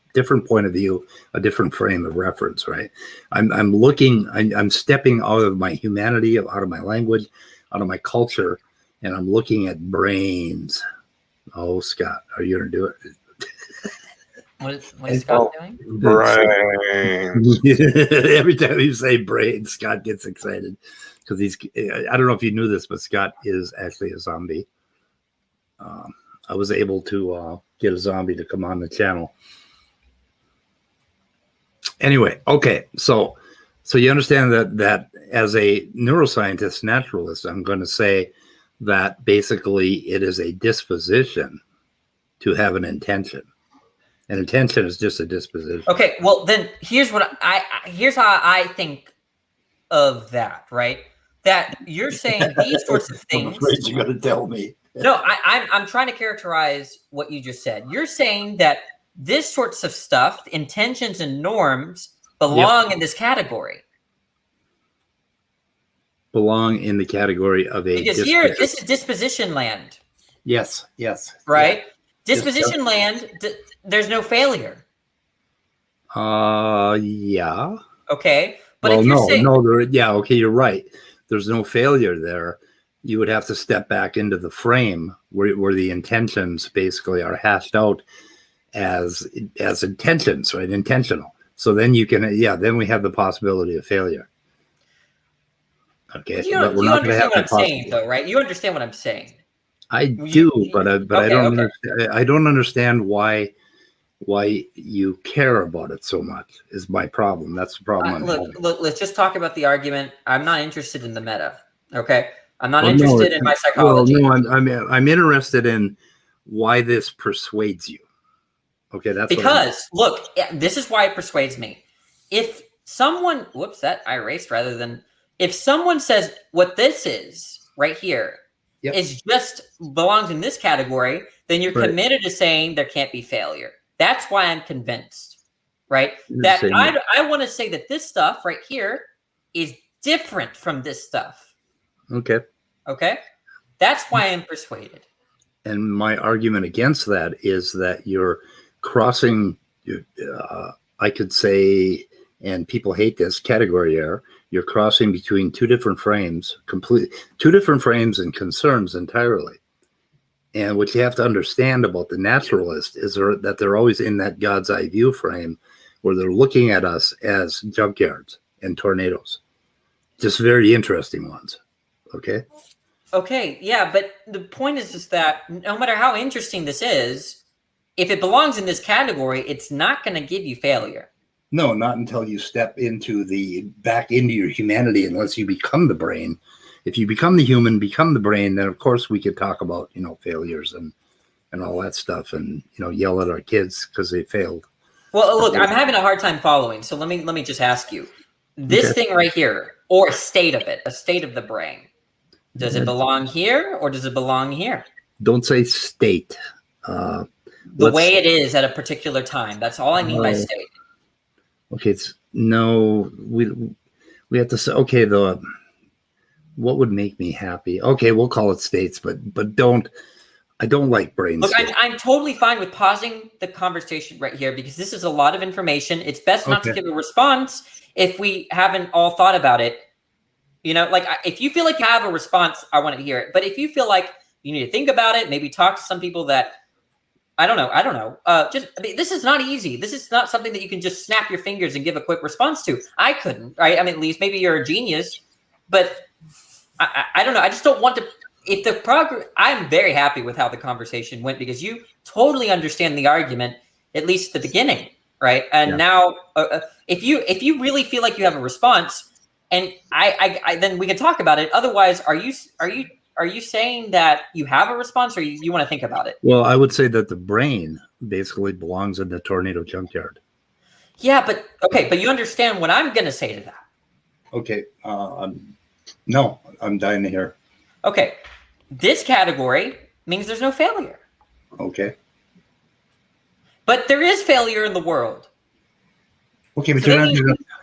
point of view, a different frame of reference, right? I'm stepping out of my humanity, out of my language, out of my culture, and I'm looking at brains. Oh, Scott, are you going to do it? What is Scott doing? Brains. Every time you say brains, Scott gets excited because I don't know if you knew this, but Scott is actually a zombie. I was able to get a zombie to come on the channel. Anyway, okay, so you understand that as a neuroscientist naturalist, I'm going to say that basically it is a disposition to have an intention. An intention is just a disposition. Okay, well then here's how I think of that, right? That you're saying these sorts of things. I'm afraid you're going to tell me. No, I'm trying to characterize what you just said. You're saying that this sorts of stuff, intentions and norms, belong in this category. Belong in the category of a because here, this is disposition land. Yes. Right? Yeah. Disposition land, there's no failure. Yeah. Okay. But if you're saying... okay, you're right. There's no failure there. You would have to step back into the frame where the intentions basically are hashed out as intentions, right? Intentional. So then you can, then we have the possibility of failure. Okay. You understand what I'm saying, though, right? You understand what I'm saying. I do, but I don't understand. I don't understand why you care about it so much. Is my problem. That's the problem. Look. Let's just talk about the argument. I'm not interested in the meta. Okay. I'm not interested in my psychology. Well, no, I'm interested in why this persuades you. Okay, that's because look, this is why it persuades me. If someone, if someone says what this is right here is just belongs in this category, then you're committed to saying there can't be failure. That's why I'm convinced, right? That I want to say that this stuff right here is different from this stuff. Okay. That's why I'm persuaded. And my argument against that is that you're crossing, I could say, and people hate this, category error. You're crossing between two different frames, two different frames and concerns entirely. And what you have to understand about the naturalist is that they're always in that God's eye view frame where they're looking at us as junkyards and tornadoes. Just very interesting ones. Okay, yeah, but the point is just that no matter how interesting this is, if it belongs in this category, it's not going to give you failure. No, not until you step back into your humanity, unless you become the brain if you become the human, become the brain, then of course we could talk about, failures and all that stuff, and yell at our kids because they failed. Well, look, I'm having a hard time following. So let me just ask you, this thing right here, or a state of it, a state of the brain, does it belong here or does it belong here? Don't say state. The way it is at a particular time. That's all I mean by state. Okay, we have to say, okay, what would make me happy? Okay, we'll call it states, but I don't like brain Look, states. I'm totally fine with pausing the conversation right here because this is a lot of information. It's best not to give a response if we haven't all thought about it. If you feel like you have a response, I want to hear it. But if you feel like you need to think about it, maybe talk to some people that I don't know. This is not easy. This is not something that you can just snap your fingers and give a quick response to. I couldn't, right? I mean, at least maybe you're a genius, but I don't know. I just don't want to. If the progress, I'm very happy with how the conversation went because you totally understand the argument, at least at the beginning, right? And now, if you really feel like you have a response, and I then we can talk about it. Otherwise, are you saying that you have a response, or you want to think about it? Well, I would say that the brain basically belongs in the tornado junkyard. Yeah, but you understand what I'm going to say to that. Okay, I'm dying to hear. Okay, this category means there's no failure. Okay. But there is failure in the world. Okay, but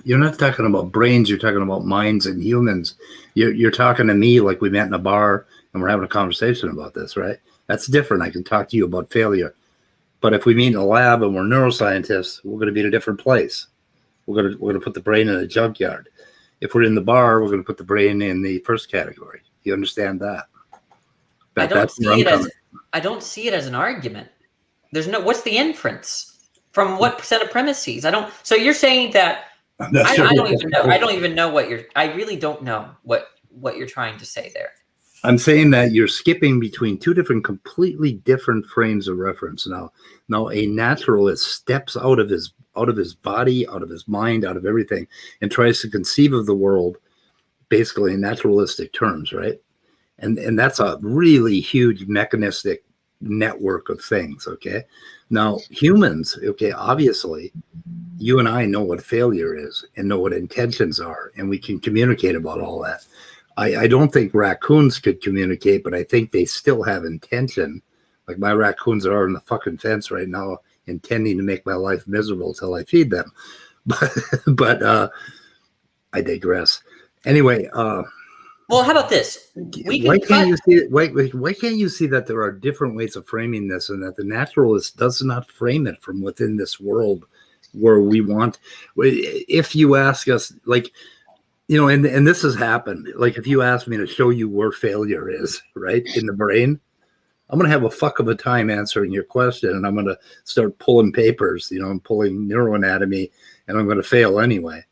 you're not talking about brains. You're talking about minds and humans. You're talking to me like we met in a bar and we're having a conversation about this, right? That's different. I can talk to you about failure. But if we meet in a lab and we're neuroscientists, we're going to be in a different place. We're going to put the brain in a junkyard. If we're in the bar, we're going to put the brain in the first category. You understand that? I don't see it as an argument. What's the inference? From what set of premises? So you're saying that I don't even know I really don't know what you're trying to say there. I'm saying that you're skipping between two completely different frames of reference. Now a naturalist steps out of his body, out of his mind, out of everything, and tries to conceive of the world basically in naturalistic terms, right? And that's a really huge mechanistic network of things. Okay. Now humans, okay, obviously you and I know what failure is and know what intentions are, and we can communicate about all that. I don't think raccoons could communicate, but I think they still have intention. Like my raccoons are on the fucking fence right now, intending to make my life miserable till I feed them. But I digress. Anyway, well, how about this? Why can't you see that there are different ways of framing this, and that the naturalist does not frame it from within this world where we want? If you ask us, like, and this has happened. Like, if you ask me to show you where failure is, right, in the brain, I'm going to have a fuck of a time answering your question, and I'm going to start pulling papers, I'm pulling neuroanatomy, and I'm going to fail anyway.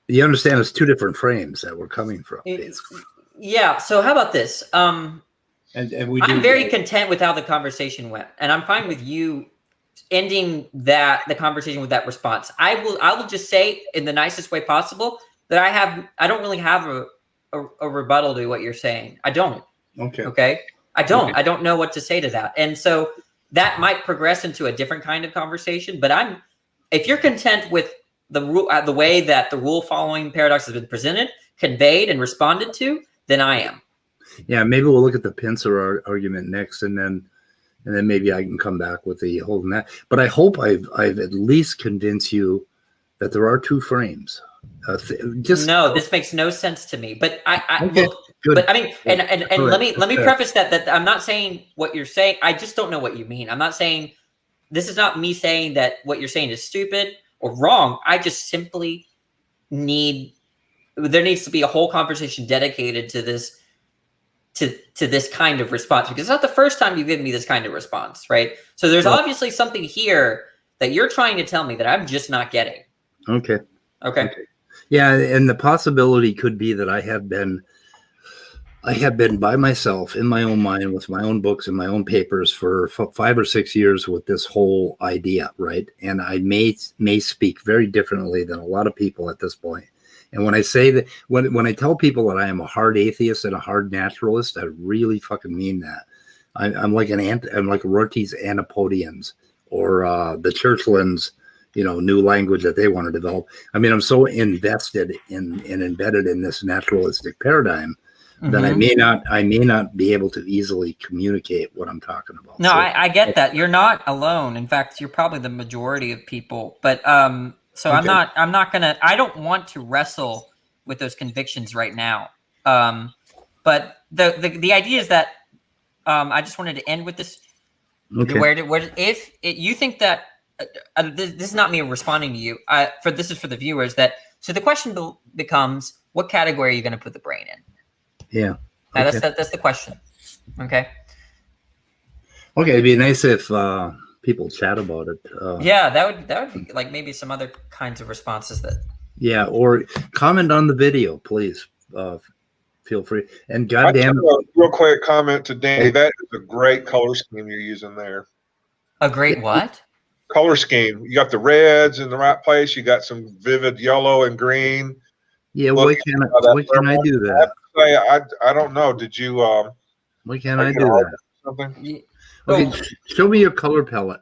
You understand it's two different frames that we're coming from, basically. Yeah. So how about this? I'm very content with how the conversation went, and I'm fine with you ending the conversation with that response. I will just say in the nicest way possible that I don't really have a rebuttal to what you're saying. I don't. Okay. I don't. Okay. I don't know what to say to that, and so that might progress into a different kind of conversation. But if you're content with the way that the rule following paradox has been presented, conveyed, and responded to, then I am. Yeah, maybe we'll look at the pincer argument next, and then maybe I can come back with the holding that. But I hope I've at least convinced you that there are two frames. No, this makes no sense to me. But okay, look. Good. But I mean, and let me preface that I'm not saying what you're saying. I just don't know what you mean. I'm not saying this is not me saying that what you're saying is stupid or wrong. I just simply there needs to be a whole conversation dedicated to this, to this kind of response, because it's not the first time you've given me this kind of response, right? So there's obviously something here that you're trying to tell me that I'm just not getting. Okay. Yeah, and the possibility could be that I have been by myself in my own mind with my own books and my own papers for 5 or 6 years with this whole idea, right? And I may speak very differently than a lot of people at this point. And when I say that, when I tell people that I am a hard atheist and a hard naturalist, I really fucking mean that. I'm like I'm like Rorty's Antipodeans or the Churchlands, new language that they want to develop. I mean, I'm so invested in and embedded in this naturalistic paradigm that I may not be able to easily communicate what I'm talking about. No, I get that. You're not alone. In fact, you're probably the majority of people. But so Okay. I'm not gonna. I don't want to wrestle with those convictions right now. But the idea is that I just wanted to end with this. Okay. If you think that this is not me responding to you. This is for the viewers. So the question becomes, what category are you going to put the brain in? Yeah. Now, Okay. that's the question. Okay. Okay. It'd be nice if people chat about it. Yeah, that would be like maybe some other kinds of responses that. Yeah, or comment on the video, please. Feel free. And goddamn, a real quick comment to Danny. That is a great color scheme you're using there. A great what? Color scheme. You got the reds in the right place. You got some vivid yellow and green. Yeah, why can't I do that? I don't know. Did you? Why can't I do that? Something. Okay, show me your color palette.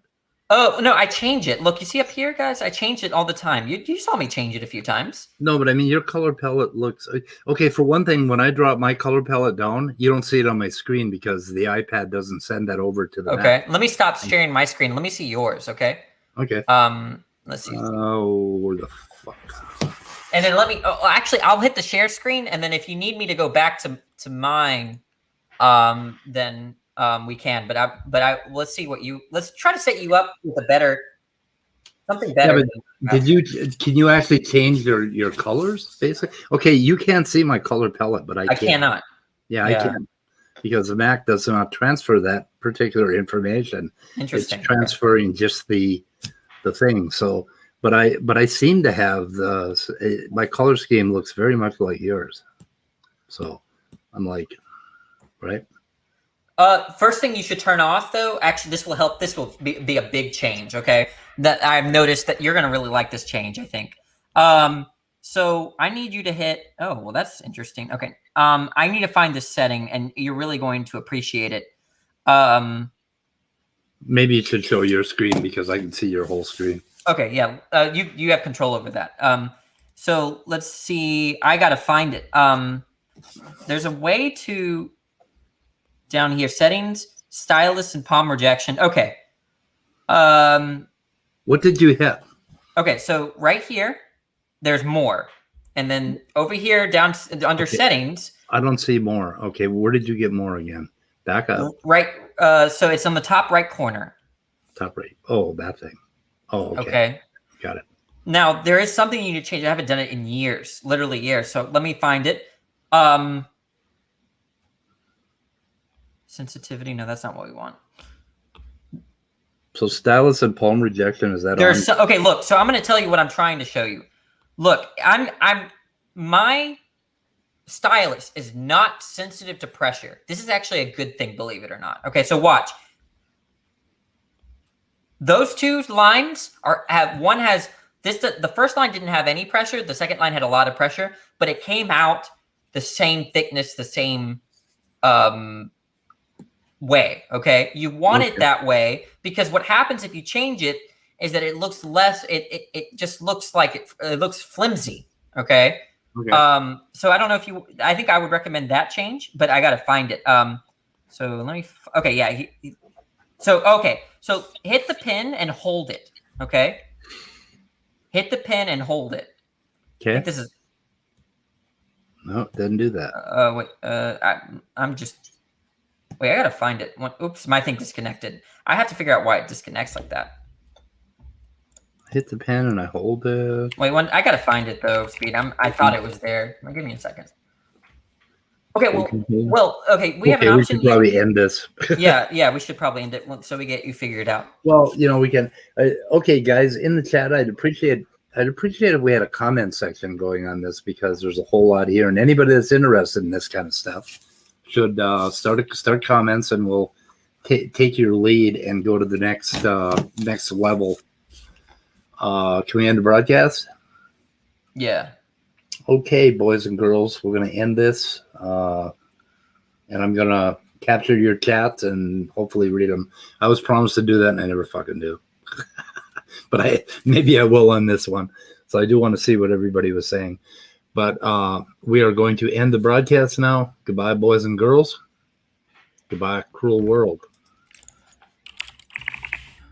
Oh no, I change it. Look, you see up here, guys. I change it all the time. You saw me change it a few times. No, but I mean, your color palette looks okay. For one thing, when I drop my color palette down, you don't see it on my screen because the iPad doesn't send that over to the. Okay, Mac. let me stop sharing my screen. Let me see yours. Okay. Okay. Let's see. Oh, where the fuck? And then actually, I'll hit the share screen, and then if you need me to go back to mine, then we can. But let's see let's try to set you up with something better. Yeah, but can you actually change your colors basically? Okay, you can't see my color palette, but I can. Cannot. Yeah, I can. Because the Mac does not transfer that particular information. Interesting. It's transferring just the thing. So but I seem to have my color scheme looks very much like yours. So I'm like, right? First thing you should turn off, though, actually, this will help. This will be a big change, okay? That I've noticed that you're going to really like this change, I think. So I need you to hit, oh, well, that's interesting. Okay. I need to find this setting, and you're really going to appreciate it. Maybe you should show your screen because I can see your whole screen. Okay, yeah. You have control over that. So let's see. I got to find it. There's a way to... Down here, settings, stylus, and palm rejection. Okay. What did you hit? Okay, so right here, there's more. And then over here, down under settings. I don't see more. Okay, where did you get more again? Back up. Right. So it's on the top right corner. Top right. Oh, that thing. Oh, okay. Got it. Now, there is something you need to change. I haven't done it in years, literally years. So let me find it. Sensitivity. No, that's not what we want. So stylus and palm rejection, is that okay, look, so I'm going to tell you what I'm trying to show you. Look, my stylus is not sensitive to pressure. This is actually a good thing, believe it or not. Okay, so watch. Those two lines the first line didn't have any pressure, the second line had a lot of pressure, but it came out the same thickness, the same way. Okay, you want it that way because what happens if you change it is that it looks less. It just looks like it looks flimsy. Okay. So I don't know if I think I would recommend that change, but I gotta find it. So let me. Okay, yeah. So hit the pin and hold it. Okay. Hit the pin and hold it. Okay. This is. No, it didn't do that. Wait. I'm just. Wait, I gotta find it. Oops, my thing disconnected. I have to figure out why it disconnects like that. Hit the pen and I hold it. Wait, I gotta find it though, Speed. I thought it was there. Give me a second. Okay, okay. We have an option. We should probably end this. yeah, we should probably end it so we get you figured out. Well, we can. Okay, guys, in the chat, I'd appreciate if we had a comment section going on this because there's a whole lot here, and anybody that's interested in this kind of stuff should start comments, and we'll take your lead and go to the next level. Can we end the broadcast? Yeah. Okay, boys and girls, we're going to end this. And I'm going to capture your chats and hopefully read them. I was promised to do that and I never fucking do. But maybe I will on this one. So I do want to see what everybody was saying. But we are going to end the broadcast now. Goodbye, boys and girls. Goodbye, cruel world.